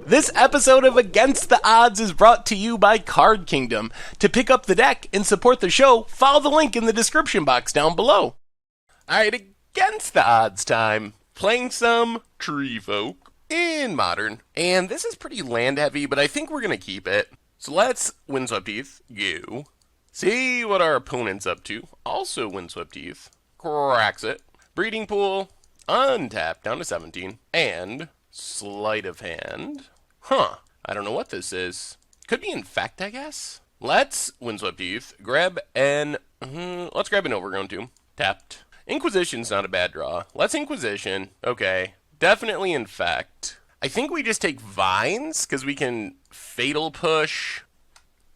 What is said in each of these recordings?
This episode of Against the Odds is brought to you by Card Kingdom. To pick up the deck and support the show, follow the link in the description box down below. Alright, Against the Odds time. Playing some Treefolk in Modern. And this is pretty land heavy, but I think we're going to keep it. So let's Windswept Heath go. See what our opponent's up to. Also Windswept Heath. Cracks it. Breeding Pool. Untap down to 17. And Sleight of Hand. I don't know what this is. Could be Infect, I guess. Let's Windswept Heath. Grab an... let's grab an Overgrown Tomb. Tapped. Inquisition's not a bad draw. Let's Inquisition. Okay. Definitely Infect. I think we just take Vines, because we can Fatal Push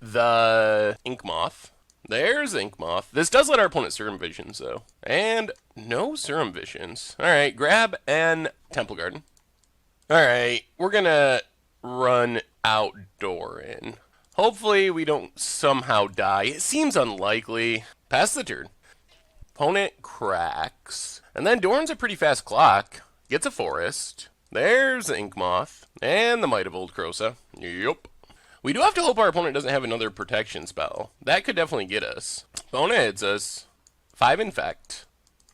the Ink Moth. There's Ink Moth. This does let our opponent Serum Visions, though. And no Serum Visions. Alright, grab an Temple Garden. Alright, we're gonna run Outdoor in. Hopefully we don't somehow die. It seems unlikely. Pass the turn. Opponent cracks. And then Doran's a pretty fast clock. Gets a Forest. There's the Ink Moth. And the Might of Old Krosa. Yup. We do have to hope our opponent doesn't have another protection spell. That could definitely get us. Opponent hits us. 5 Infect.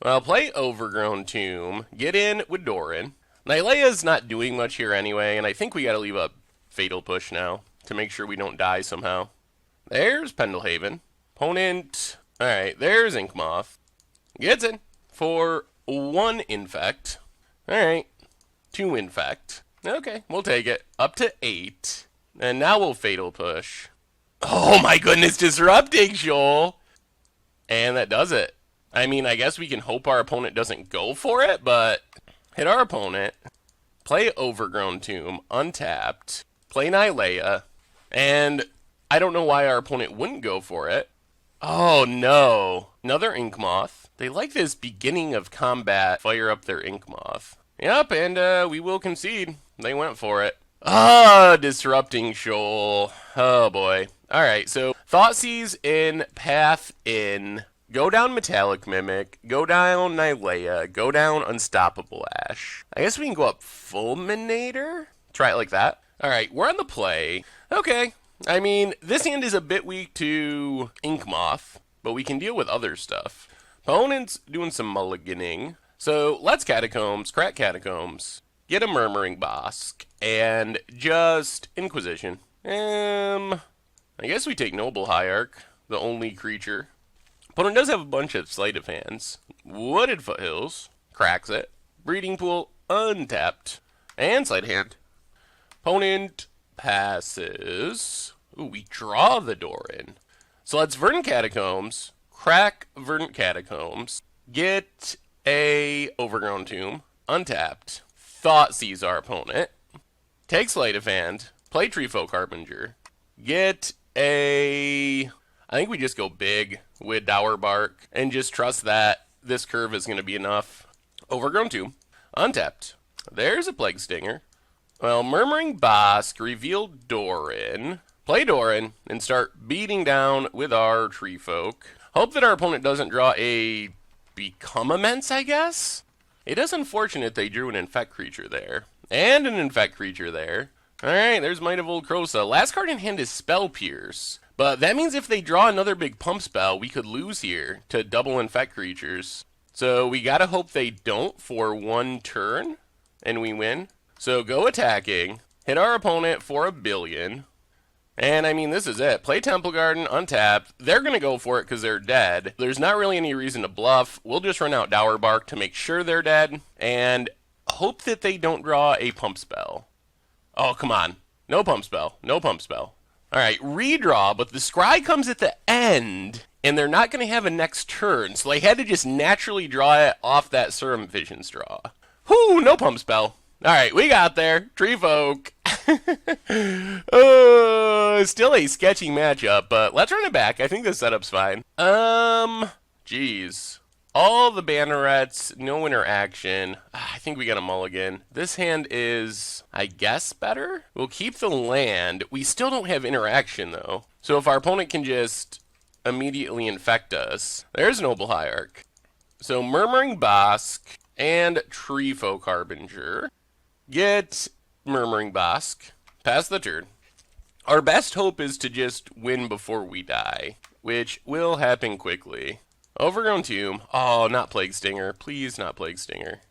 Well, play Overgrown Tomb. Get in with Doran. Nylea's not doing much here anyway, and I think we gotta leave a Fatal Push now to make sure we don't die somehow. There's Pendelhaven. Opponent. Alright, there's Ink Moth. Gets in for 1 Infect. Alright. 2 Infect. Okay, we'll take it. Up to 8. And now we'll Fatal Push. Oh my goodness, Disrupting Shoal! And that does it. I mean, I guess we can hope our opponent doesn't go for it, but... Hit our opponent. Play Overgrown Tomb. Untapped. Play Nylea. And I don't know why our opponent wouldn't go for it. Oh no. Another Ink Moth. They like this beginning of combat. Fire up their Ink Moth. Yep, and we will concede. They went for it. Disrupting Shoal. Oh boy. Alright, so Thoughtseize in, Path in, go down Metallic Mimic, go down Nylea, go down Unstoppable Ash. I guess we can go up Fulminator? Try it like that. Alright, we're on the play. Okay. I mean, this hand is a bit weak to Ink Moth, but we can deal with other stuff. Opponent's doing some mulliganing. So, let's Catacombs, crack Catacombs, get a Murmuring Bosk, and just Inquisition. I guess we take Noble Hierarch, the only creature. Opponent does have a bunch of Sleight of Hands. Wooded Foothills, cracks it. Breeding Pool, untapped, and Sleight of Hand. Opponent passes. Ooh, we draw the Doran. So let's Verdant Catacombs, crack Verdant Catacombs, get a Overgrown Tomb, untapped. Thoughtseize our opponent. Take Sleight of Hand, play Treefolk Harbinger, get a... I think we just go big with Dour Bark and just trust that this curve is going to be enough. Overgrown Tomb, untapped. There's a Plague Stinger. Well, Murmuring Bosk, reveal Doran, play Doran, and start beating down with our Treefolk. Hope that our opponent doesn't draw a Become Immense, I guess? It is unfortunate they drew an Infect creature there. And an Infect creature there. Alright, there's Might of Old Krosa. Last card in hand is Spell Pierce. But that means if they draw another big pump spell, we could lose here to double Infect creatures. So we gotta hope they don't for 1 turn, and we win. So go attacking, hit our opponent for 1 billion. And I mean, this is it. Play Temple Garden, untapped. They're going to go for it because they're dead. There's not really any reason to bluff. We'll just run out Dour Bark to make sure they're dead. And hope that they don't draw a pump spell. Oh, come on. No pump spell. No pump spell. Alright, redraw, but the Scry comes at the end. And they're not going to have a next turn. So they had to just naturally draw it off that Serum Visions draw. Whew, no pump spell. Alright, we got there. Treefolk. Still a sketchy matchup, but let's run it back. I think the setup's fine. Jeez. All the bannerets, no interaction. I think we got a mulligan. This hand is, I guess, better? We'll keep the land. We still don't have interaction, though. So if our opponent can just immediately infect us. There's Noble Hierarch. So Murmuring Bosk and Treefolk Harbinger. Get Murmuring Bosk. Pass the turn. Our best hope is to just win before we die, which will happen quickly. Overgrown Tomb. Oh, not Plague Stinger. Please, not Plague Stinger.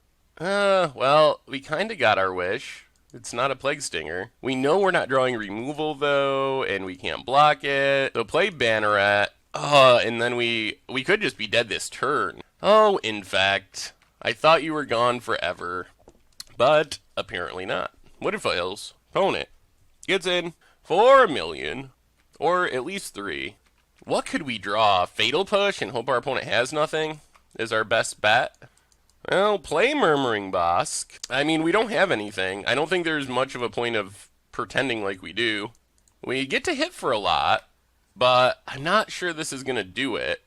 Well, we kind of got our wish. It's not a Plague Stinger. We know we're not drawing removal, though, and we can't block it. So play Banneret. And then we could just be dead this turn. Oh, Infect. I thought you were gone forever. But apparently not. What if fails? Opponent gets in for 1 million. Or at least 3. What could we draw? Fatal Push and hope our opponent has nothing is our best bet. Well, play Murmuring Bosk. I mean, we don't have anything. I don't think there's much of a point of pretending like we do. We get to hit for a lot, but I'm not sure this is going to do it.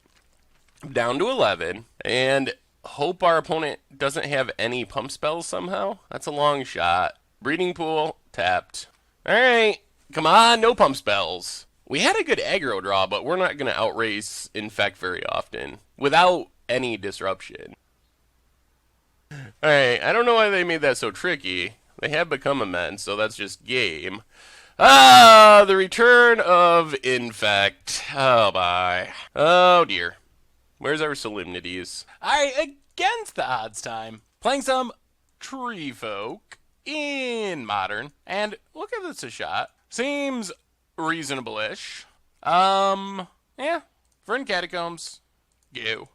Down to 11, and hope our opponent doesn't have any pump spells somehow. That's a long shot. Breeding Pool, tapped. Alright, come on, no pump spells. We had a good aggro draw, but we're not going to outrace Infect very often without any disruption. Alright, I don't know why they made that so tricky. They have become immense, so that's just game. The return of Infect. Oh, bye. Oh, dear. Where's our solemnities? Alright, against the odds time. Playing some Treefolk in Modern. And we'll give this a shot. Seems reasonable-ish. Yeah. Fern Catacombs. Go.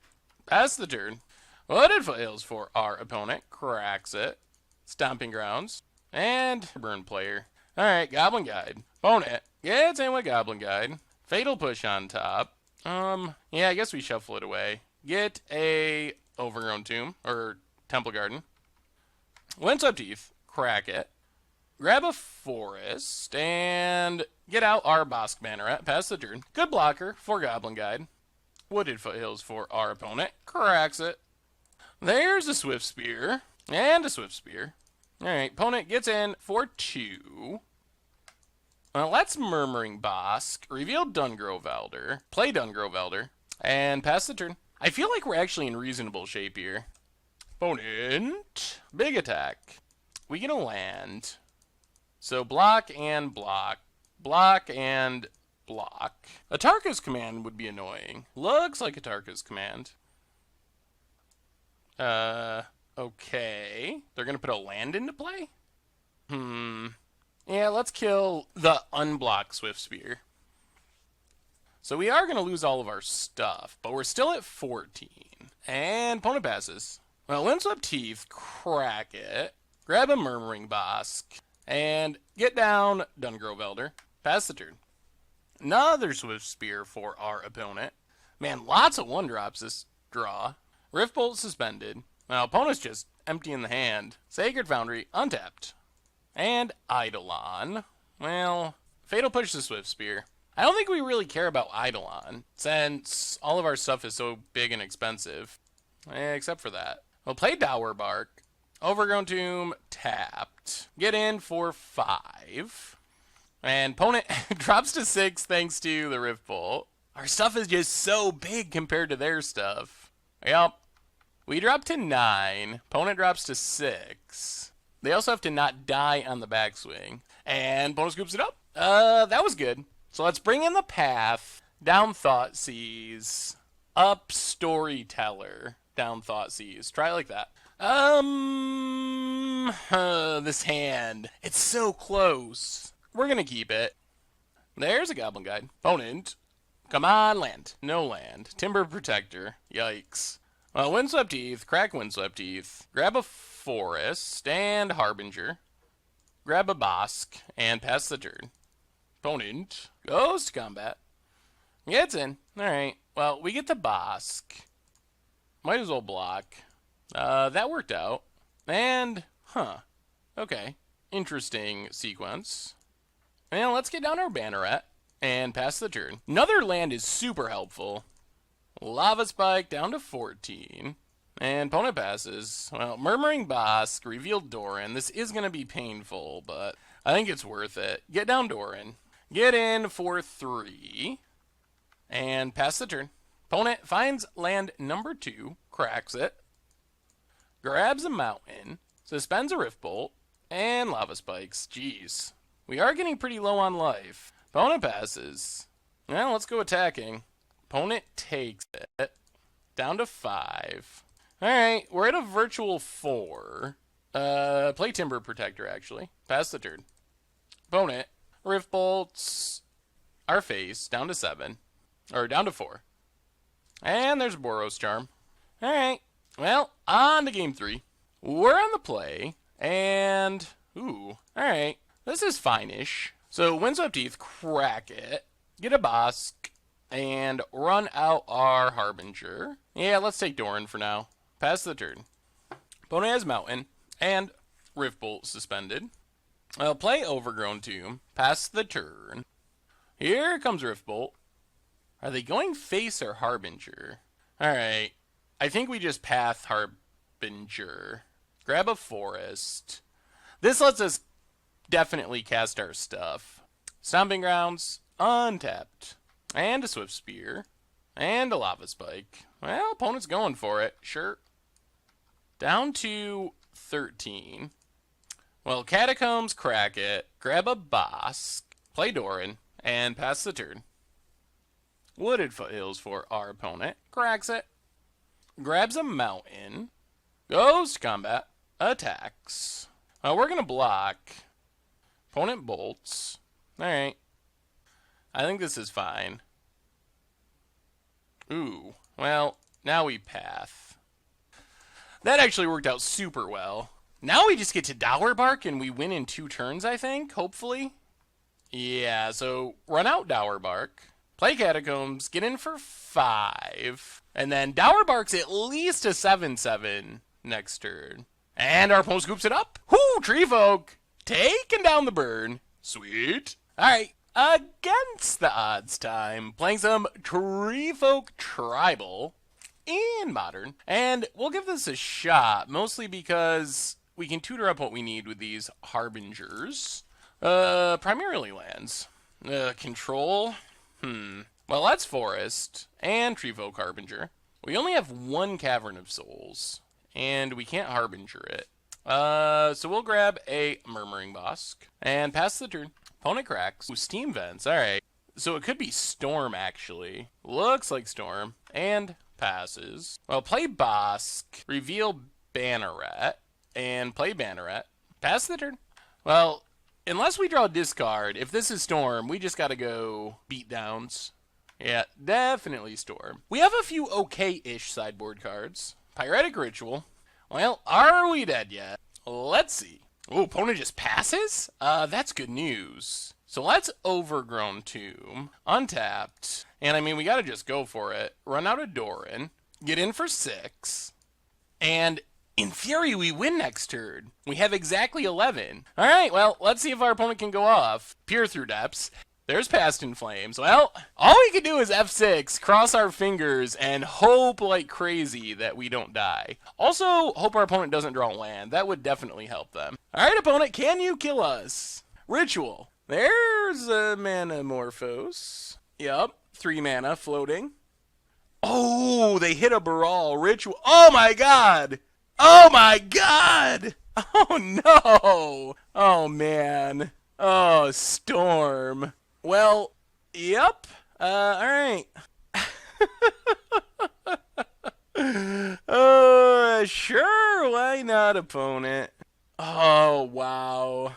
Pass the turn. What it fails for our opponent. Cracks it. Stomping Grounds. And Burn Player. Alright, Goblin Guide. Opponent gets in with Goblin Guide. Fatal Push on top. Yeah, I guess we shuffle it away. Get a Overgrown Tomb, or Temple Garden. Windswept Teeth. Crack it. Grab a Forest, and get out our Bosk Banneret. Pass the turn. Good blocker for Goblin Guide. Wooded Foothills for our opponent. Cracks it. There's a Swift Spear, and a Swift Spear. Alright, opponent gets in for 2. Well, let's Murmuring Bosk, reveal Dungrove Elder, play Dungrove Elder, and pass the turn. I feel like we're actually in reasonable shape here. Opponent, big attack. We get a land. So block and block. Block and block. Atarka's Command would be annoying. Looks like Atarka's Command. Okay. They're going to put a land into play? Yeah, let's kill the unblocked Swift Spear. So we are going to lose all of our stuff, but we're still at 14. And opponent passes. Well, Windswept Teeth, crack it. Grab a Murmuring Bosk. And get down Dungrove Elder. Pass the turn. Another Swift Spear for our opponent. Man, lots of 1-drops this draw. Riftbolt suspended. Now, opponent's just emptying the hand. Sacred Foundry, untapped. And Eidolon. Well, Fatal Push the Swift Spear. I don't think we really care about Eidolon, since all of our stuff is so big and expensive. Except for that. We'll play Dower Bark. Overgrown Tomb, tapped. Get in for 5. And opponent drops to 6 thanks to the Riftbolt. Our stuff is just so big compared to their stuff. Yep. We drop to 9. Opponent drops to 6. They also have to not die on the backswing. And opponent scoops it up. That was good. So let's bring in the Path. Down Thoughtseize. Up Storyteller. Down Thoughtseize. Try it like that. This hand. It's so close. We're gonna keep it. There's a Goblin Guide. Opponent. Come on, land. No land. Timber Protector. Yikes. Well, Windswept Teeth. Crack Windswept Teeth. Grab a Forest and Harbinger. Grab a Bosk and pass the turn. Opponent goes to combat. Gets in. Alright. Well, we get the Bosk. Might as well block. That worked out. And, okay. Interesting sequence. And let's get down our Banneret and pass the turn. Another land is super helpful. Lava Spike down to 14. And opponent passes. Well, Murmuring Bosk, revealed Doran. This is going to be painful, but I think it's worth it. Get down Doran. Get in for 3. And pass the turn. Opponent finds land number 2. Cracks it. Grabs a mountain. Suspends a Riftbolt. And Lava Spikes. Jeez. We are getting pretty low on life. Opponent passes. Well, let's go attacking. Opponent takes it. Down to 5. Alright, we're at a virtual 4. Play Timber Protector, actually. Pass the turn. Opponent. Rift Bolts. Our face. Down to 7. Or down to 4. And there's Boros Charm. Alright. Well, on to game 3. We're on the play. And... ooh. Alright. This is fine-ish. So, Windswept Teeth, crack it. Get a Bosk. And run out our Harbinger. Yeah, let's take Doran for now. Pass the turn. Opponent has Mountain. And Rift Bolt suspended. I'll play Overgrown Tomb. Pass the turn. Here comes Rift Bolt. Are they going face or Harbinger? Alright. I think we just path Harbinger. Grab a Forest. This lets us definitely cast our stuff. Stomping Grounds. Untapped. And a Swift Spear. And a Lava Spike. Well, opponent's going for it. Sure. Down to 13. Well, Catacombs, crack it. Grab a Bosk. Play Doran. And pass the turn. Wooded Foothills for our opponent. Cracks it. Grabs a Mountain. Goes to combat. Attacks. We're going to block. Opponent bolts. Alright. I think this is fine. Ooh. Well, now we path. That actually worked out super well. Now we just get to Dower Bark and we win in 2 turns, I think, hopefully. Yeah, so run out Dower Bark. Play Catacombs, get in for 5. And then Dower Bark's at least a 7/7 next turn. And our opponent scoops it up. Whoo, Treefolk! Taking down the burn. Sweet. Alright, against the odds time. Playing some Treefolk Tribal in Modern. And we'll give this a shot, mostly because we can tutor up what we need with these Harbingers. Primarily lands. Control. Well, that's Forest and Treefolk Harbinger. We only have 1 Cavern of Souls, and we can't Harbinger it. So we'll grab a Murmuring Bosk and pass the turn. Opponent cracks. Ooh, Steam Vents. Alright. So it could be Storm, actually. Looks like Storm. And passes. Well, play Bosk. Reveal Banneret. And play Banneret. Pass the turn. Well, unless we draw discard, if this is Storm, we just gotta go beatdowns. Yeah, definitely Storm. We have a few okay-ish sideboard cards. Pyretic Ritual. Well, are we dead yet? Let's see. Oh, opponent just passes? That's good news. So let's Overgrown Tomb. Untapped. And I mean, we gotta just go for it. Run out of Doran. Get in for 6. And in theory, we win next turn. We have exactly 11. Alright, well, let's see if our opponent can go off. Peer through depths. There's Past in Flames. Well, all we can do is F6, cross our fingers, and hope like crazy that we don't die. Also, hope our opponent doesn't draw land. That would definitely help them. Alright, opponent, can you kill us? Ritual. There's a Manamorphose. Yup, 3 mana floating. Oh, they hit a Baral. Ritual. Oh my god! Oh my god! Oh no! Oh man. Oh, Storm. Well, yep. Alright. Sure, why not, opponent? Oh, wow.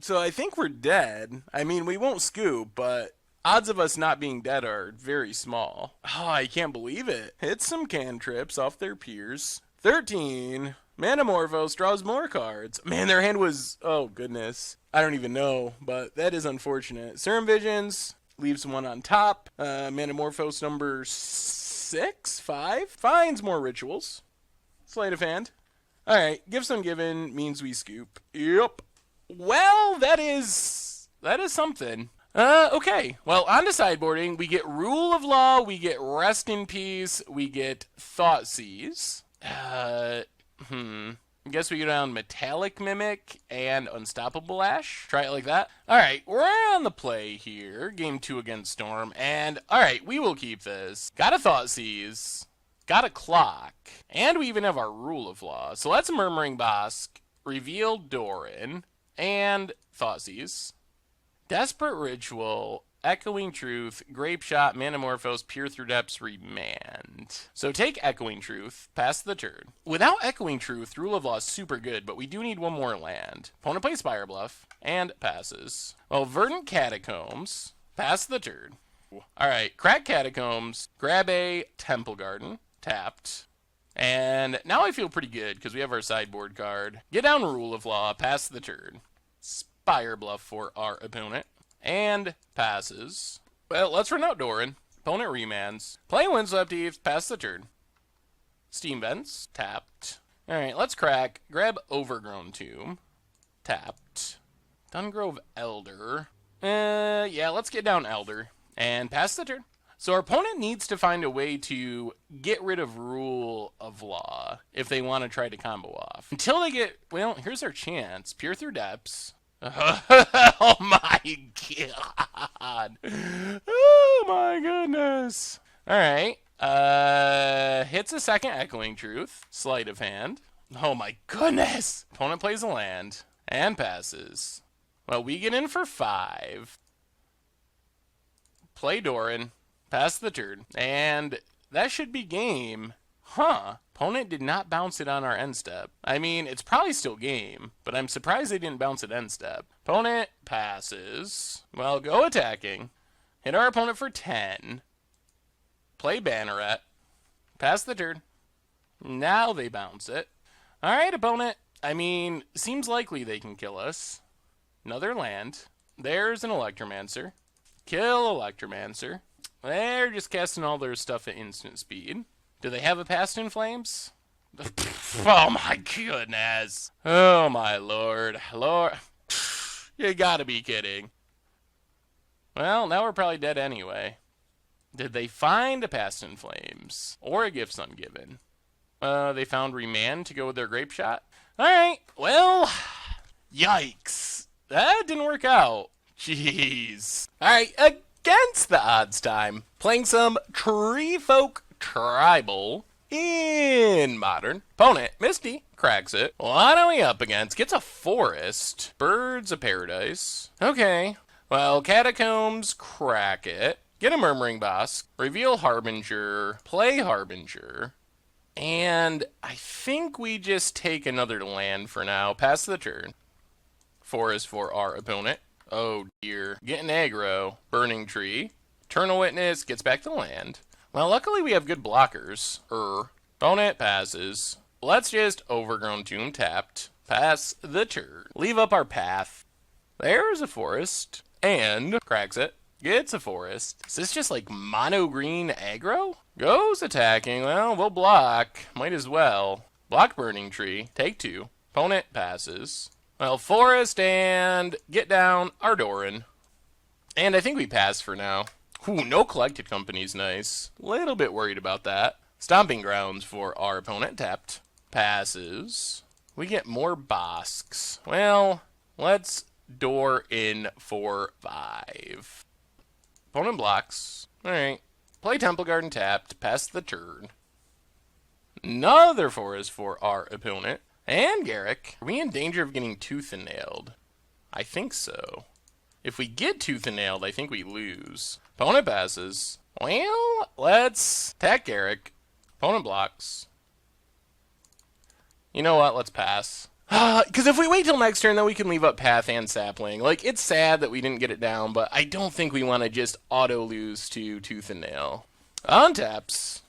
So I think we're dead. I mean, we won't scoop, but odds of us not being dead are very small. Oh, I can't believe it. Hit some cantrips off their peers. 13. Manamorphose draws more cards. Man, their hand was... oh, goodness. I don't even know, but that is unfortunate. Serum Visions leaves 1 on top. Manamorphose number 6? 5? Finds more rituals. Sleight of hand. Alright, give some given means we scoop. Yep. Well, that is something. Okay. Well, on to sideboarding, we get Rule of Law, we get Rest in Peace, we get Thoughtseize. I guess we go down Metallic Mimic and Unstoppable Ash. Try it like that. Alright, we're on the play here. Game 2 against Storm. And, alright, we will keep this. Got a Thoughtseize. Got a Clock. And we even have our Rule of Law. So let's Murmuring Bosk. Reveal Doran. And Thoughtseize. Desperate Ritual, Echoing Truth, Grape Shot, Manamorphose, Peer Through Depths, Remand. So take Echoing Truth, pass the turn. Without Echoing Truth, Rule of Law is super good, but we do need one more land. Opponent plays Spire Bluff, and passes. Well, Verdant Catacombs, pass the turn. Alright, crack Catacombs, grab a Temple Garden, tapped. And now I feel pretty good, because we have our sideboard card. Get down Rule of Law, pass the turn. Spire Bluff for our opponent. And passes. Well, let's run out Doran. Opponent remands. Play Windswept Eaves, pass the turn. Steam Vents, tapped. Alright, let's crack. Grab Overgrown Tomb, tapped. Dungrove Elder. Yeah, let's get down Elder. And pass the turn. So our opponent needs to find a way to get rid of Rule of Law if they want to try to combo off. Until they get, well, here's our chance. Peer Through Depths. Oh my god. Oh my goodness. Alright. Hits a second Echoing Truth. Sleight of Hand. Oh my goodness. Opponent plays a land. And passes. Well, we get in for 5. Play Doran. Pass the turn. And that should be game. Huh. Opponent did not bounce it on our end step. I mean, it's probably still game, but I'm surprised they didn't bounce it end step. Opponent passes. Well, go attacking. Hit our opponent for 10. Play Banneret. Pass the turn. Now they bounce it. Alright, opponent. I mean, seems likely they can kill us. Another land. There's an Electromancer. Kill Electromancer. They're just casting all their stuff at instant speed. Do they have a Past in Flames? Oh my goodness. Oh my lord. Lord. You gotta be kidding. Well, now we're probably dead anyway. Did they find a Past in Flames? Or a Gifts Ungiven? They found Remand to go with their Grape Shot? Alright, well, yikes. That didn't work out. Jeez. Alright, against the odds time. Playing some Treefolk Tribal in Modern. Opponent, Misty, cracks it. What are we up against? Gets a Forest. Birds of Paradise. Okay. Well, Catacombs, crack it. Get a Murmuring Bosk. Reveal Harbinger. Play Harbinger. And I think we just take another land for now. Pass the turn. Forest for our opponent. Oh dear. Getting aggro. Burning Tree. Eternal Witness gets back to land. Well, luckily we have good blockers. Opponent passes. Let's just Overgrown Tomb tapped. Pass the turn. Leave up our path. There's a Forest. And cracks it. Gets a Forest. Is this just like mono green aggro? Goes attacking. Well, we'll block. Might as well. Block Burning Tree. Take 2. Opponent passes. Well, Forest and get down Ardoran. And I think we pass for now. Ooh, no Collected Company's nice. Little bit worried about that. Stomping Grounds for our opponent. Tapped. Passes. We get more Bosks. Well, let's door in for 5. Opponent blocks. Alright. Play Temple Garden tapped. Pass the turn. Another Forest for our opponent. And Garrick. Are we in danger of getting Tooth and Nailed? I think so. If we get Tooth and Nailed, I think we lose. Opponent passes. Well, let's attack Garrick. Opponent blocks. You know what? Let's pass. Because if we wait till next turn, then we can leave up Path and Sapling. Like, it's sad that we didn't get it down, but I don't think we want to just auto-lose to Tooth and Nail. Untaps.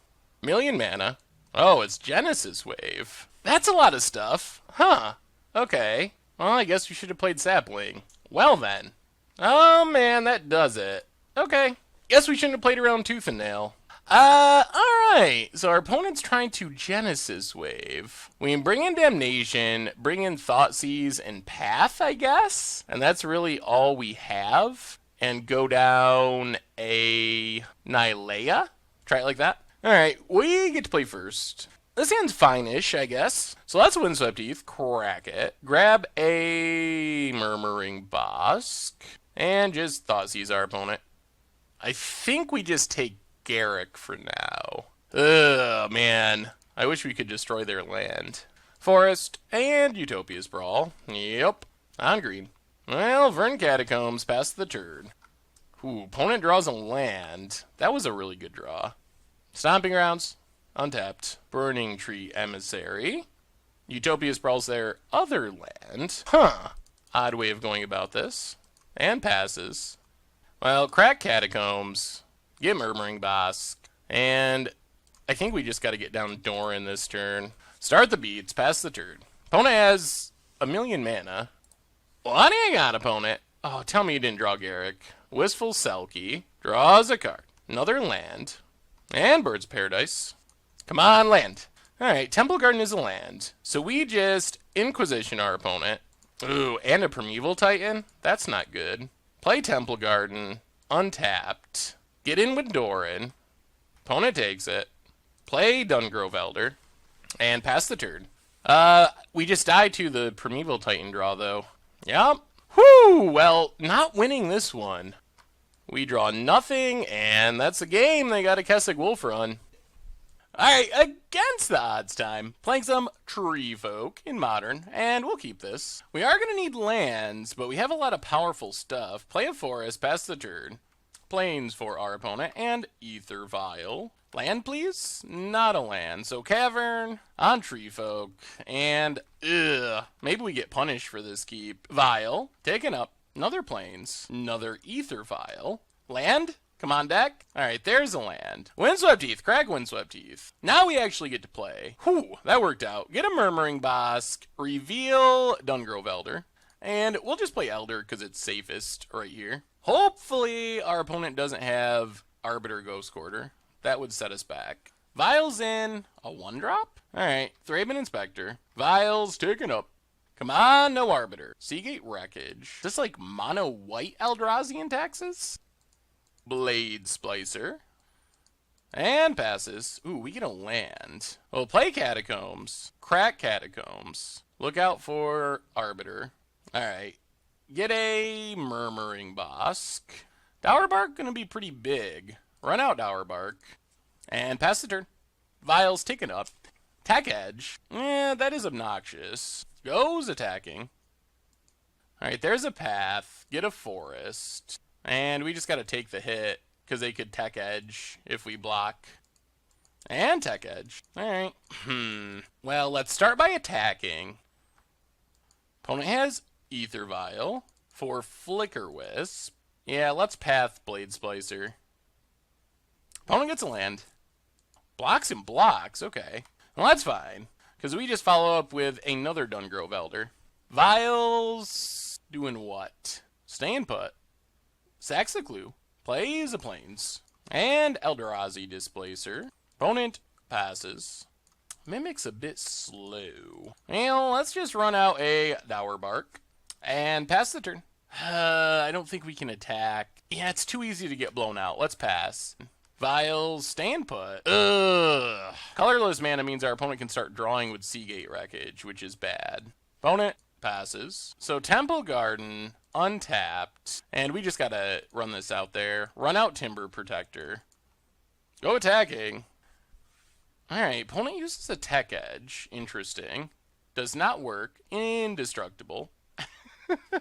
Million mana. Oh, it's Genesis Wave. That's a lot of stuff. Huh. Okay. Well, I guess we should have played Sapling. Well, then. Oh, man, that does it. Okay. Guess we shouldn't have played around Tooth and Nail. Alright. So our opponent's trying to Genesis Wave. We can bring in Damnation, bring in Thoughtseize, and Path, I guess? And that's really all we have. And go down a Nylea? Try it like that? Alright, we get to play first. This hand's fine-ish, I guess. So let's Windswept Heath, crack it. Grab a Murmuring Bosk. And just Thoughtseize our opponent. I think we just take Garrick for now. Ugh, man. I wish we could destroy their land. Forest and Utopia's Brawl. Yep. On green. Well, Vern Catacombs passed the turn. Ooh, opponent draws a land. That was a really good draw. Stomping Grounds, untapped. Burning Tree Emissary. Utopia sprawls their other land. Huh. Odd way of going about this. And passes. Well, crack Catacombs. Get Murmuring Bosk. And I think we just got to get down Doran this turn. Start the beats, pass the turn. Opponent has 1,000,000 mana. What do you got, opponent? Oh, tell me you didn't draw Garrick. Wistful Selkie. Draws a card. Another land. And Bird's Paradise. Come on, land. Alright, Temple Garden is a land. So we just Inquisition our opponent. Ooh, and a Primeval Titan? That's not good. Play Temple Garden. Untapped. Get in with Doran. Opponent takes it. Play Dungrove Elder. And pass the turn. We just died to the Primeval Titan draw, though. Yep. Whew! Well, not winning this one. We draw nothing, and that's a game they got a Kessig Wolf run. Alright, against the odds time. Playing some Treefolk in Modern, and we'll keep this. We are going to need lands, but we have a lot of powerful stuff. Play a forest, pass the turn. Plains for our opponent, and Ether Vial. Land, please? Not a land. So Cavern on Treefolk, and maybe we get punished for this keep. Vial, taken up. Another Plains. Another Ether Vial. Land? Come on, deck. Alright, there's a land. Windswept Heath. Crack Windswept Heath. Now we actually get to play. Whew, that worked out. Get a Murmuring Bosk. Reveal Dungrove Elder. And we'll just play Elder because it's safest right here. Hopefully our opponent doesn't have Arbiter Ghost Quarter. That would set us back. Vials in a 1-drop? Alright, Thraben Inspector. Vials taken up. Come on, no Arbiter. Seagate Wreckage. Is this like mono white Eldrazian taxes? Blade Splicer. And passes. Ooh, we get a land. Well, play Catacombs. Crack Catacombs. Look out for Arbiter. Alright. Get a Murmuring Bosk. Dower Bark gonna be pretty big. Run out Dower Bark. And pass the turn. Vials taken up. Attack Edge. That is obnoxious. Goes attacking. Alright, there's a path. Get a forest. And we just gotta take the hit, because they could Tech Edge if we block. And Tech Edge. Alright. Well, let's start by attacking. Opponent has Ether Vial for Flicker Wisp. Yeah, let's Path Blade Splicer. Opponent gets a land. Blocks and blocks, okay. Well, that's fine, because we just follow up with another Dungrove Elder. Vials doing what? Staying put. Sacks the Clue. Plays a Plains. And Eldrazi Displacer. Opponent passes. Mimic's a bit slow. Well, let's just run out a Dower Bark. And pass the turn. I don't think we can attack. Yeah, it's too easy to get blown out. Let's pass. Vials, stand put. Ugh. Colorless mana means our opponent can start drawing with Seagate Wreckage, which is bad. Opponent passes. So Temple Garden, untapped. And we just gotta run this out there. Run out Timber Protector. Go attacking. Alright, opponent uses a Tech Edge. Interesting. Does not work. Indestructible.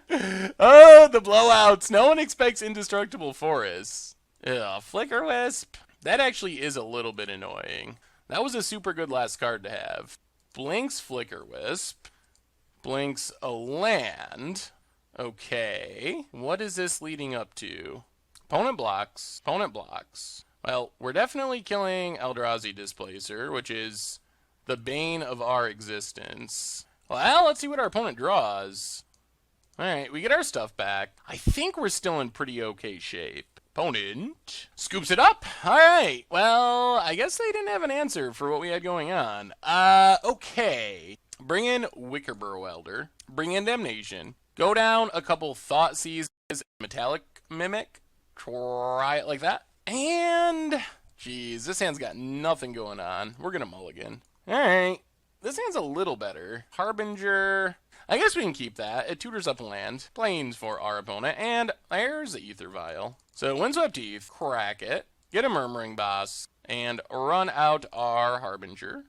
Oh, the blowouts. No one expects indestructible forests. Ugh, Flicker Wisp. That actually is a little bit annoying. That was a super good last card to have. Blinks Flicker Wisp. Blinks a land. Okay. What is this leading up to? Opponent blocks. Opponent blocks. Well, we're definitely killing Eldrazi Displacer, which is the bane of our existence. Well, let's see what our opponent draws. Alright, we get our stuff back. I think we're still in pretty okay shape. Opponent scoops it up. Alright, well, I guess they didn't have an answer for what we had going on. Okay. Bring in Wickerburrow Elder. Bring in Damnation. Go down a couple Thoughtseize, Metallic Mimic. Try it like that. And, geez, this hand's got nothing going on. We're gonna mulligan. Alright. This hand's a little better. Harbinger. I guess we can keep that. It tutors up land. Plains for our opponent. And there's the Ether Vial. So Windswept Heath, crack it. Get a Murmuring Boss. And run out our Harbinger.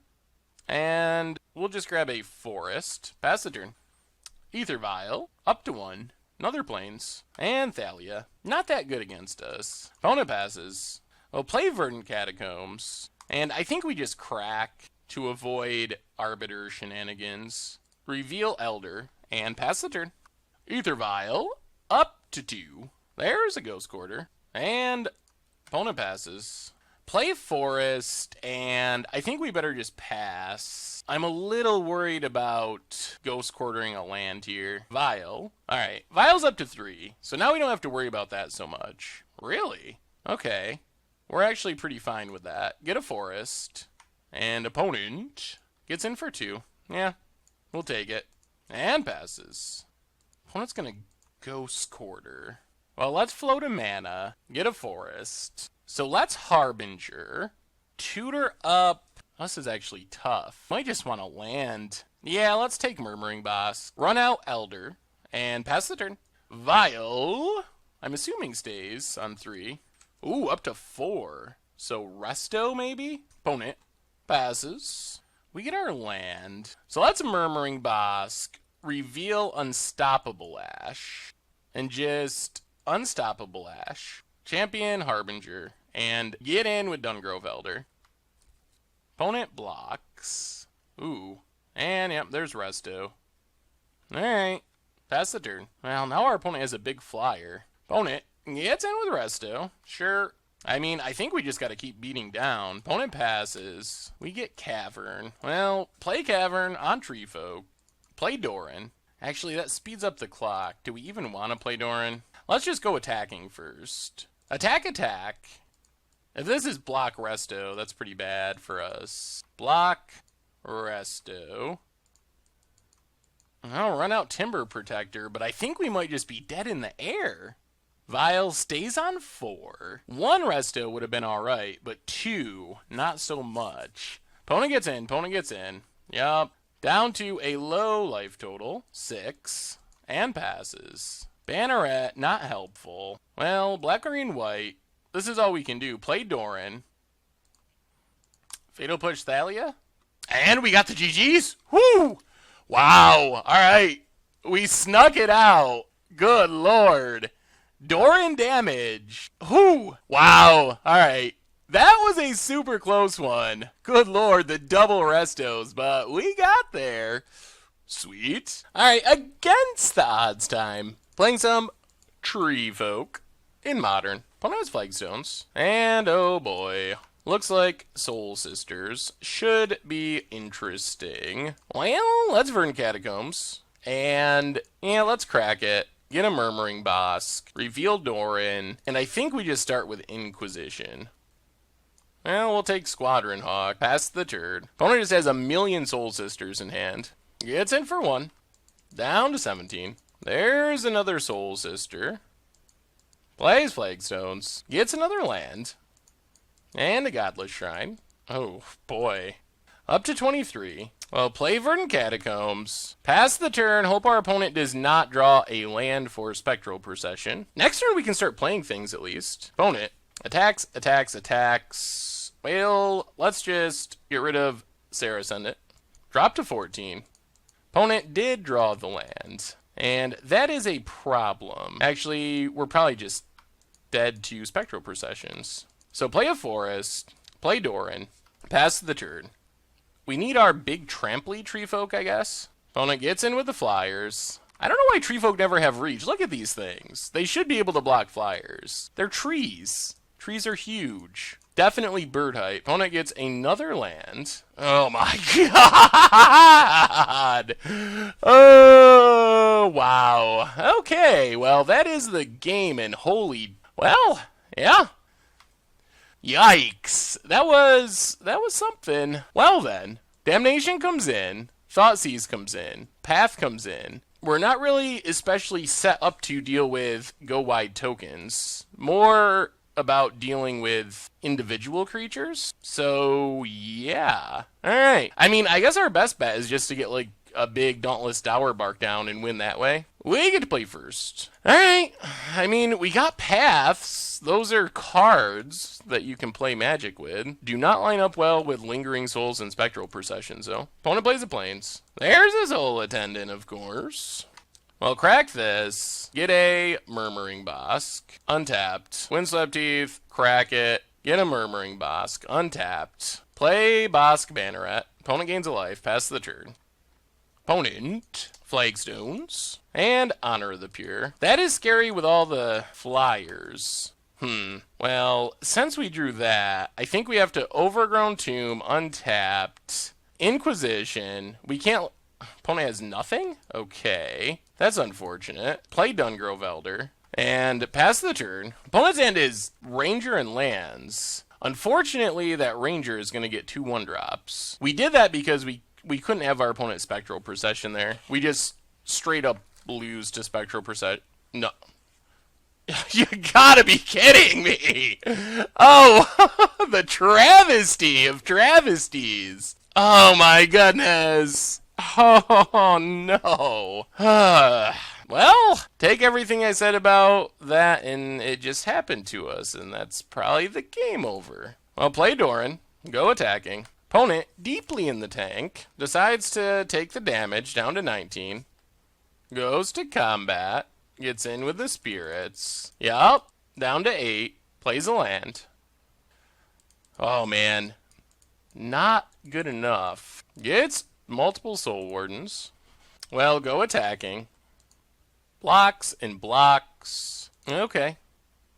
And we'll just grab a forest. Pass the turn. Ether Vial. Up to 1. Another Plains. And Thalia. Not that good against us. Opponent passes. Well, play Verdant Catacombs. And I think we just crack to avoid Arbiter shenanigans. Reveal Elder. And pass the turn. Ether Vial. Up to 2. There's a Ghost Quarter. And opponent passes. Play Forest, and I think we better just pass. I'm a little worried about Ghost Quartering a land here. Vial. Alright, Vial's up to 3, so now we don't have to worry about that so much. Really? Okay. We're actually pretty fine with that. Get a Forest, and opponent gets in for 2. Yeah, we'll take it. And passes. Opponent's gonna Ghost Quarter. Well, let's float a mana, get a Forest. So let's Harbinger. Tutor up. This is actually tough. Might just want to land. Yeah, let's take Murmuring Boss. Run out Elder. And pass the turn. Vial. I'm assuming stays on 3. Ooh, up to 4. So Resto, maybe? Opponent passes. We get our land. So let's Murmuring Boss. Reveal Unstoppable Ash. And just Unstoppable Ash. Champion Harbinger, and get in with Dungrove Elder. Opponent blocks. Ooh. And yep, there's Resto. Alright. Pass the turn. Well, now our opponent has a big flyer. Opponent gets in with Resto. Sure. I mean, I think we just gotta keep beating down. Opponent passes. We get Cavern. Well, play Cavern on Treefolk. Play Doran. Actually, that speeds up the clock. Do we even want to play Doran? Let's just go attacking first. Attack, attack. If this is block Resto, that's pretty bad for us. Block Resto. I'll run out Timber Protector, but I think we might just be dead in the air. Vial stays on 4. 1 Resto would have been alright, but 2, not so much. Opponent gets in, opponent gets in. Yup. Down to a low life total, 6, and passes. Banneret, not helpful. Well, black, green, white. This is all we can do. Play Doran. Fatal Push Thalia. And we got the GGs. Woo! Wow. Alright. We snuck it out. Good lord. Doran damage. Whoo! Wow. Alright. That was a super close one. Good lord, the double restos, but we got there. Sweet. Alright, against the odds time. Playing some Treefolk in Modern. Opponent has Flagstones. And oh boy. Looks like Soul Sisters should be interesting. Well, let's Verdant Catacombs. And yeah, let's crack it. Get a Murmuring Boss. Reveal Doran. And I think we just start with Inquisition. Well, we'll take Squadron Hawk. Pass the turn. Opponent just has a million Soul Sisters in hand. Gets in for 1. Down to 17. There's another Soul Sister. Plays Flagstones. Gets another land. And a Godless Shrine. Oh, boy. Up to 23. Well, play Verdant Catacombs. Pass the turn. Hope our opponent does not draw a land for Spectral Procession. Next turn, we can start playing things at least. Opponent. Attacks, attacks, attacks. Well, let's just get rid of Sarah Ascendant. Drop to 14. Opponent did draw the land. And that is a problem. Actually, we're probably just dead to Spectral Processions. So play a Forest, play Doran, pass the turn. We need our big tramply Treefolk, I guess. Opponent gets in with the Flyers. I don't know why Treefolk never have reach. Look at these things. They should be able to block Flyers. They're trees. Trees are huge. Definitely bird height. Opponent gets another land. Oh my god! Oh, wow. Okay, well, that is the game, and holy... Well, yeah. Yikes. That was something. Well then, Damnation comes in, Thoughtseize comes in, Path comes in. We're not really especially set up to deal with go-wide tokens. More about dealing with individual creatures. So, yeah. Alright. I mean, I guess our best bet is just to get, like, a big Dauntless Dower Bark down and win that way. We get to play first. Alright. I mean, we got Paths. Those are cards that you can play Magic with. Do not line up well with Lingering Souls and Spectral Processions, though. Opponent plays the Plains. There's a Soul Attendant, of course. Well, crack this. Get a Murmuring Bosk. Untapped. Windswept Teeth. Crack it. Get a Murmuring Bosk. Untapped. Play Bosk Banneret. Opponent gains a life. Pass the turn. Opponent. Flagstones. And Honor of the Pure. That is scary with all the flyers. Well, since we drew that, I think we have to Overgrown Tomb, Untapped, Inquisition. We can't... Opponent has nothing? Okay. That's unfortunate. Play Dungrove Elder. And pass the turn. Opponent's hand is Ranger and Lands. Unfortunately, that Ranger is going to get 2 1-drops. We did that because we couldn't have our opponent's Spectral Procession there. We just straight up lose to Spectral Procession. No. You gotta be kidding me! Oh, the travesty of travesties! Oh my goodness! Oh no! Well, take everything I said about that and it just happened to us, and that's probably the game over. Well, play Doran, go attacking. Opponent, deeply in the tank, decides to take the damage down to 19, goes to combat. Gets in with the spirits. Yup. Down to 8. Plays a land. Oh, man. Not good enough. Gets multiple Soul Wardens. Well, go attacking. Blocks and blocks. Okay.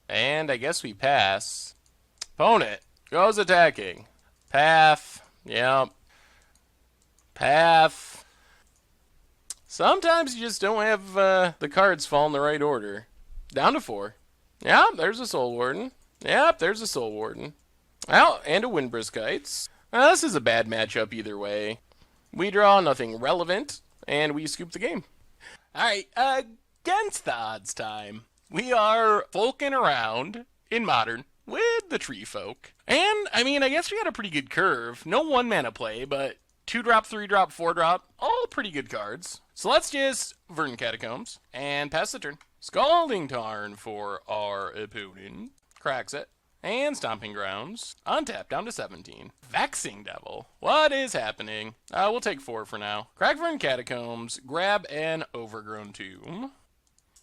And I guess we pass. Opponent goes attacking. Path. Yep. Path. Sometimes you just don't have the cards fall in the right order. Down to 4. Yeah, there's a Soul Warden. Yep, there's a Soul Warden. Well, and a Windbriskites. This is a bad matchup either way. We draw nothing relevant, and we scoop the game. Alright, against the odds time. We are folking around in Modern with the Treefolk. And, I mean, I guess we had a pretty good curve. No 1-mana play, but 2-drop, 3-drop, 4-drop, all pretty good cards. So let's just Verdant Catacombs and pass the turn. Scalding Tarn for our opponent. Cracks it. And Stomping Grounds. Untap down to 17. Vexing Devil. What is happening? We'll take 4 for now. Crack Verdant Catacombs. Grab an Overgrown Tomb.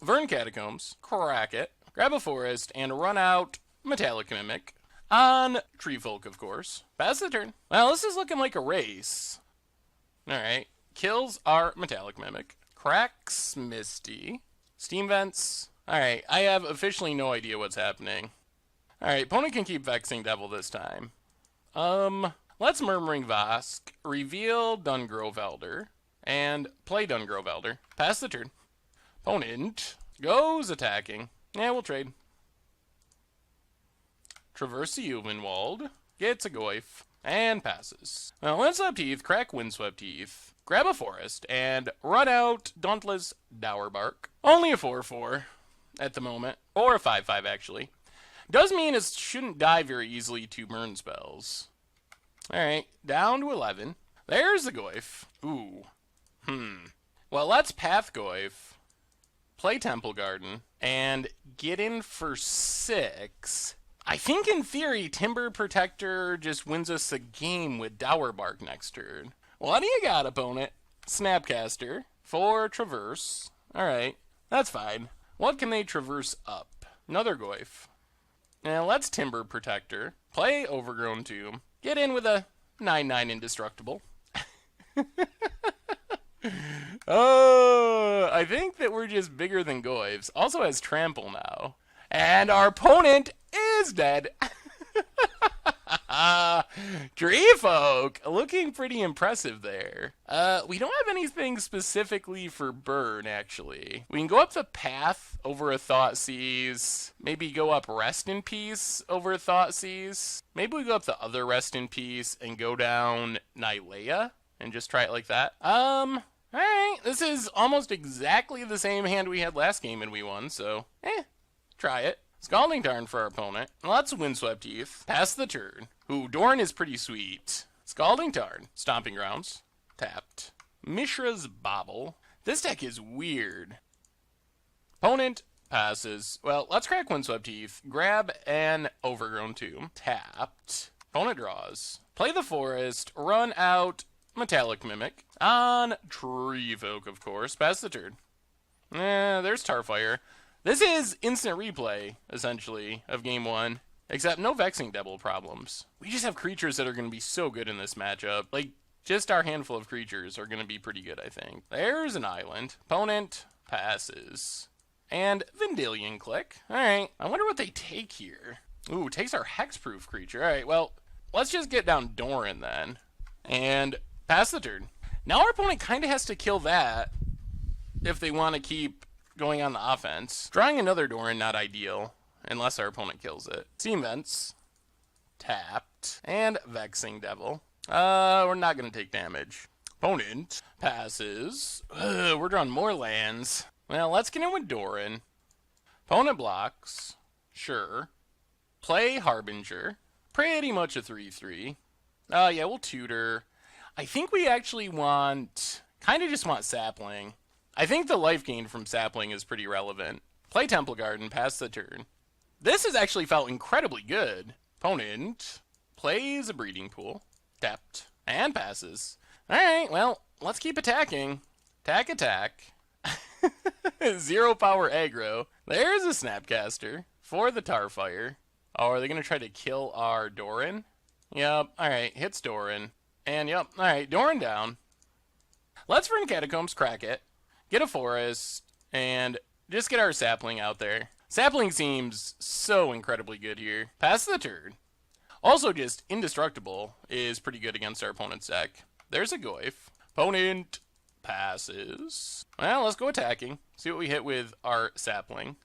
Verdant Catacombs. Crack it. Grab a Forest and run out Metallic Mimic. On Treefolk, of course. Pass the turn. Well, this is looking like a race. Alright. Kills our Metallic Mimic. Cracks Misty. Steam Vents. Alright, I have officially no idea what's happening. Alright, opponent can keep Vexing Devil this time. Let's Murmuring Vosk. Reveal Dungrove Elder. And play Dungrove Elder. Pass the turn. Opponent goes attacking. Yeah, we'll trade. Traverse the Uvenwald. Gets a Goyf. And passes. Well, Windswept Teeth, crack Windswept Teeth. Grab a Forest, and run out Dauntless Dowerbark. Only a 4-4 at the moment. Or a 5-5, actually. Does mean it shouldn't die very easily to burn spells. Alright, down to 11. There's the Goyf. Ooh. Well, let's Path Goyf. Play Temple Garden. And get in for 6. I think in theory, Timber Protector just wins us a game with Dowerbark next turn. What do you got, opponent? Snapcaster for Traverse. Alright, that's fine. What can they traverse up? Another Goyf. Now let's Timber Protector. Play Overgrown Tomb. Get in with a 9/9 Indestructible. Oh, I think that we're just bigger than Goyfs. Also has Trample now. And our opponent is dead. Treefolk, looking pretty impressive there. We don't have anything specifically for burn, actually. We can go up the path over a Thoughtseize. Maybe go up Rest in Peace over a Thoughtseize. Maybe we go up the other Rest in Peace and go down Nylea and just try it like that. Alright, this is almost exactly the same hand we had last game and we won, so, try it. Scalding Tarn for our opponent. Let's Windswept Teeth. Pass the turn. Ooh, Doran is pretty sweet. Scalding Tarn. Stomping Grounds. Tapped. Mishra's Bobble. This deck is weird. Opponent passes. Well, let's crack Windswept Teeth. Grab an Overgrown Tomb. Tapped. Opponent draws. Play the Forest. Run out Metallic Mimic. On Treefolk, of course. Pass the turn. There's Starfire. This is instant replay, essentially, of game 1. Except no Vexing Devil problems. We just have creatures that are going to be so good in this matchup. Like, just our handful of creatures are going to be pretty good, I think. There's an island. Opponent passes. And Vendilion Click. Alright, I wonder what they take here. Ooh, takes our Hexproof creature. Alright, well, let's just get down Doran then. And pass the turn. Now our opponent kind of has to kill that if they want to keep going on the offense. Drawing another Doran, not ideal. Unless our opponent kills it. Steam Vents. Tapped. And Vexing Devil. We're not going to take damage. Opponent passes. We're drawing more lands. Well, let's get in with Doran. Opponent blocks. Sure. Play Harbinger. Pretty much a 3-3. Yeah, we'll tutor. I think we actually want... kind of just want Sapling. I think the life gain from Sapling is pretty relevant. Play Temple Garden. Pass the turn. This has actually felt incredibly good. Opponent plays a Breeding Pool. Tapped. And passes. Alright, well, let's keep attacking. Attack. 0 power aggro. There's a Snapcaster for the Tarfire. Oh, are they going to try to kill our Doran? Yep, alright, hits Doran. And yep, alright, Doran down. Let's run Catacombs, crack it. Get a forest, and just get our Sapling out there. Sapling seems so incredibly good here. Pass the turn. Also, just Indestructible is pretty good against our opponent's deck. There's a Goyf. Opponent passes. Well, let's go attacking. See what we hit with our Sapling.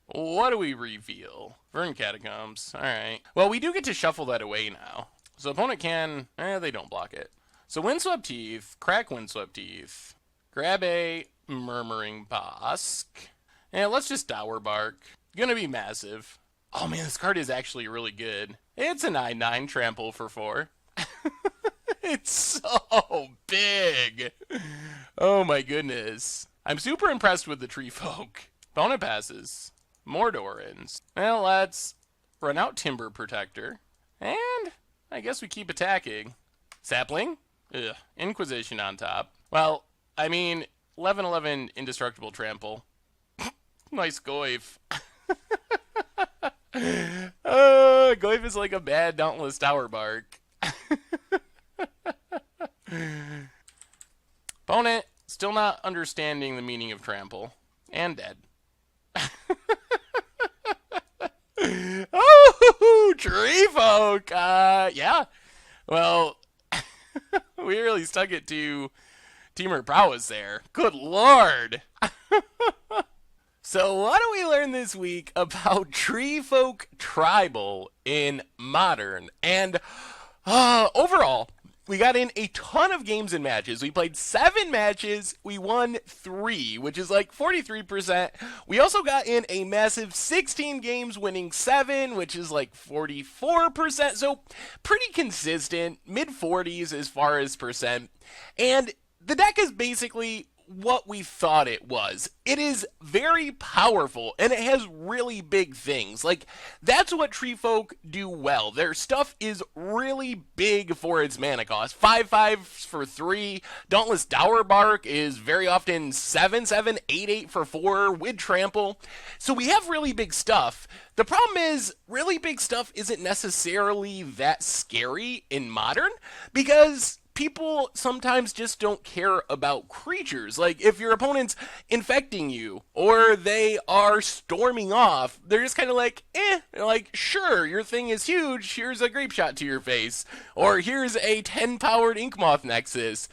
What do we reveal? Vern Catacombs. Alright. Well, we do get to shuffle that away now. So opponent can... they don't block it. So Windswept Teeth. Crack Windswept Teeth. Grab a Murmuring Bosk. Yeah, let's just Dower Bark. Gonna be massive. Oh man, this card is actually really good. It's a 9/9 trample for 4. It's so big. Oh my goodness. I'm super impressed with the Treefolk. Opponent passes. More Dorans. Well, let's run out Timber Protector. And I guess we keep attacking. Sapling? Ugh. Inquisition on top. Well, I mean, 11/11 Indestructible Trample. Nice Goyf. Goyf is like a bad Dauntless Tower Bark. Opponent, still not understanding the meaning of trample. And dead. Oh, Treefolk! Yeah. Well, we really stuck it to Teemer prowess there. Good lord! So what do we learn this week about Treefolk Tribal in Modern? And overall, we got in a ton of games and matches. We played 7 matches. We won 3, which is like 43%. We also got in a massive 16 games, winning 7, which is like 44%. So pretty consistent, mid-40s as far as percent. And the deck is basically what we thought it was. It is very powerful, and it has really big things. Like, that's what Treefolk do well. Their stuff is really big for its mana cost. 5/5 for 3. Dauntless Dower Bark is very often 7/7, 8/8 for 4 with trample. So we have really big stuff. The problem is, really big stuff isn't necessarily that scary in Modern, because people sometimes just don't care about creatures. Like, if your opponent's infecting you, or they are storming off, they're just kind of like, like, sure, your thing is huge, here's a grape shot to your face, or here's a 10-powered Inkmoth Nexus.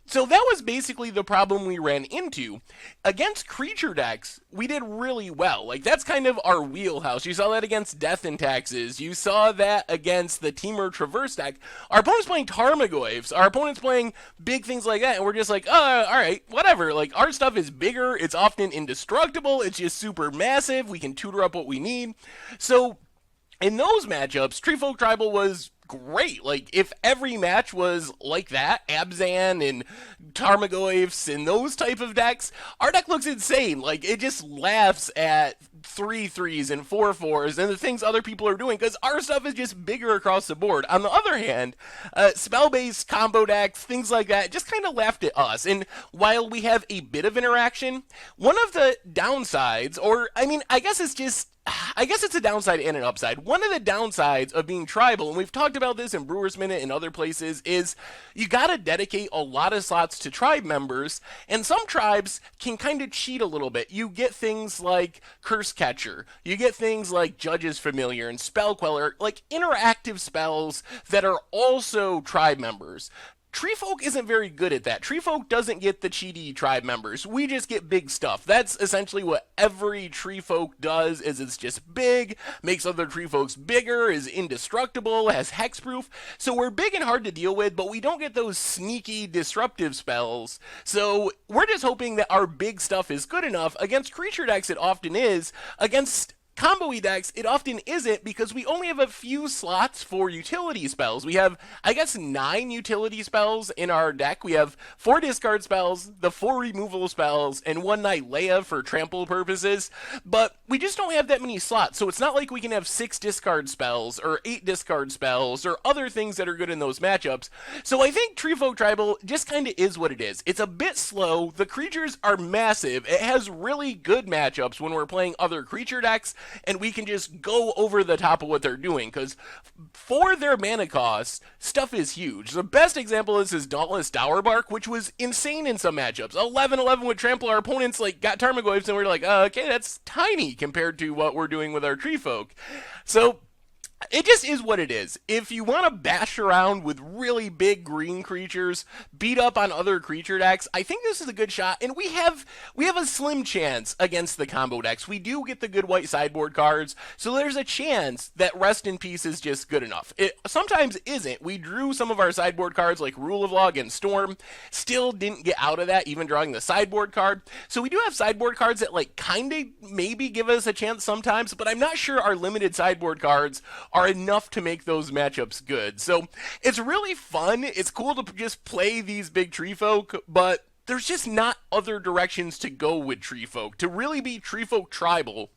So that was basically the problem we ran into. Against creature decks, we did really well. Like, that's kind of our wheelhouse. You saw that against Death and Taxes. You saw that against the Teemer Traverse deck. Our opponent's playing Tarmogoyfs. Our opponent's playing big things like that, and we're just like, alright, whatever. Like, our stuff is bigger, it's often indestructible, it's just super massive, we can tutor up what we need. So in those matchups, Treefolk Tribal was great. Like, if every match was like that, Abzan and Tarmogoyfs and those type of decks, our deck looks insane. Like, it just laughs at 3/3s and 4/4s and the things other people are doing, because our stuff is just bigger across the board. On the other hand, spell-based combo decks, things like that, just kind of laughed at us. And while we have a bit of interaction, one of the downsides, or I mean, I guess it's a downside and an upside. One of the downsides of being tribal, and we've talked about this in Brewers Minute and other places, is you gotta dedicate a lot of slots to tribe members, and some tribes can kind of cheat a little bit. You get things like Curse Catcher, you get things like Judge's Familiar and Spell Queller, like interactive spells that are also tribe members. Treefolk isn't very good at that. Treefolk doesn't get the cheaty tribe members. We just get big stuff. That's essentially what every Treefolk does, is it's just big, makes other Treefolks bigger, is indestructible, has hexproof. So we're big and hard to deal with, but we don't get those sneaky disruptive spells. So we're just hoping that our big stuff is good enough. Against creature decks, it often is. Against combo-y decks, it often isn't, because we only have a few slots for utility spells. We have, I guess, 9 utility spells in our deck. We have 4 discard spells, the 4 removal spells, and 1 Nylea for trample purposes, but we just don't have that many slots, so it's not like we can have 6 discard spells, or 8 discard spells, or other things that are good in those matchups. So I think Treefolk Tribal just kind of is what it is. It's a bit slow, the creatures are massive, it has really good matchups when we're playing other creature decks, and we can just go over the top of what they're doing, because for their mana cost, stuff is huge. The best example is his Dauntless Dowerbark, which was insane in some matchups. 11-11 would trample our opponents, like, got Tarmogoyfs, and we're like, okay, that's tiny compared to what we're doing with our Treefolk. So it just is what it is. If you want to bash around with really big green creatures, beat up on other creature decks, I think this is a good shot, and we have a slim chance against the combo decks. We do get the good white sideboard cards, so there's a chance that Rest in Peace is just good enough. It sometimes isn't. We drew some of our sideboard cards like Rule of Law against Storm, still didn't get out of that, even drawing the sideboard card. So we do have sideboard cards that like kind of maybe give us a chance sometimes, but I'm not sure our limited sideboard cards are enough to make those matchups good. So it's really fun. It's cool to just play these big Treefolk, but there's just not other directions to go with Treefolk. To really be Treefolk Tribal,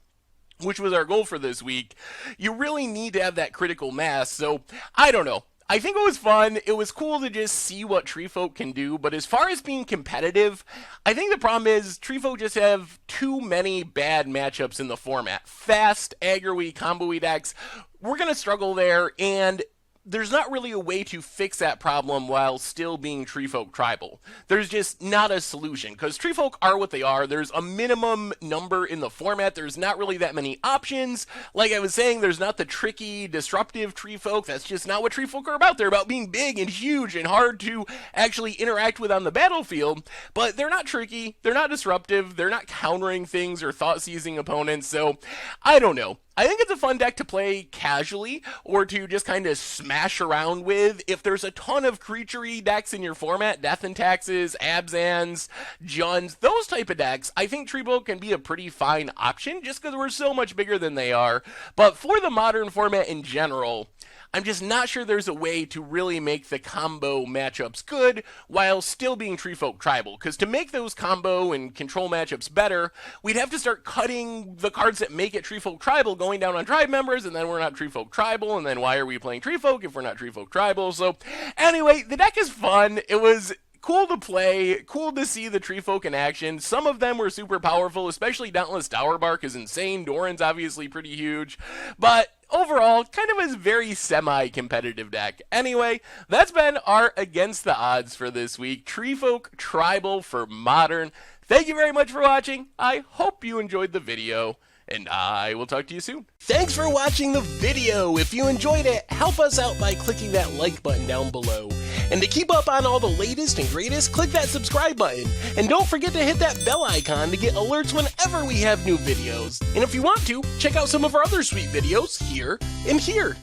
which was our goal for this week, you really need to have that critical mass. So I don't know. I think it was fun. It was cool to just see what Treefolk can do, but as far as being competitive, I think the problem is Treefolk just have too many bad matchups in the format. Fast, aggro-y, combo-y decks, we're going to struggle there, and there's not really a way to fix that problem while still being Treefolk Tribal. There's just not a solution, because Treefolk are what they are. There's a minimum number in the format. There's not really that many options. Like I was saying, there's not the tricky, disruptive Treefolk. That's just not what Treefolk are about. They're about being big and huge and hard to actually interact with on the battlefield, but they're not tricky. They're not disruptive. They're not countering things or thought-seizing opponents, so I don't know. I think it's a fun deck to play casually, or to just kind of smash around with. If there's a ton of creature-y decks in your format, Death and Taxes, Abzans, Juns, those type of decks, I think Treefolk can be a pretty fine option, just because we're so much bigger than they are. But for the modern format in general, I'm just not sure there's a way to really make the combo matchups good while still being Treefolk Tribal, because to make those combo and control matchups better, we'd have to start cutting the cards that make it Treefolk Tribal, going down on tribe members, and then we're not Treefolk Tribal, and then why are we playing Treefolk if we're not Treefolk Tribal? So anyway, the deck is fun. It was cool to play, cool to see the Treefolk in action. Some of them were super powerful, especially Dauntless Dowerbark is insane. Doran's obviously pretty huge, but overall, kind of a very semi-competitive deck. Anyway, that's been our Against the Odds for this week. Treefolk Tribal for Modern. Thank you very much for watching. I hope you enjoyed the video, and I will talk to you soon. Thanks for watching the video. If you enjoyed it, help us out by clicking that like button down below. And to keep up on all the latest and greatest, click that subscribe button. And don't forget to hit that bell icon to get alerts whenever we have new videos. And if you want to, check out some of our other sweet videos here and here.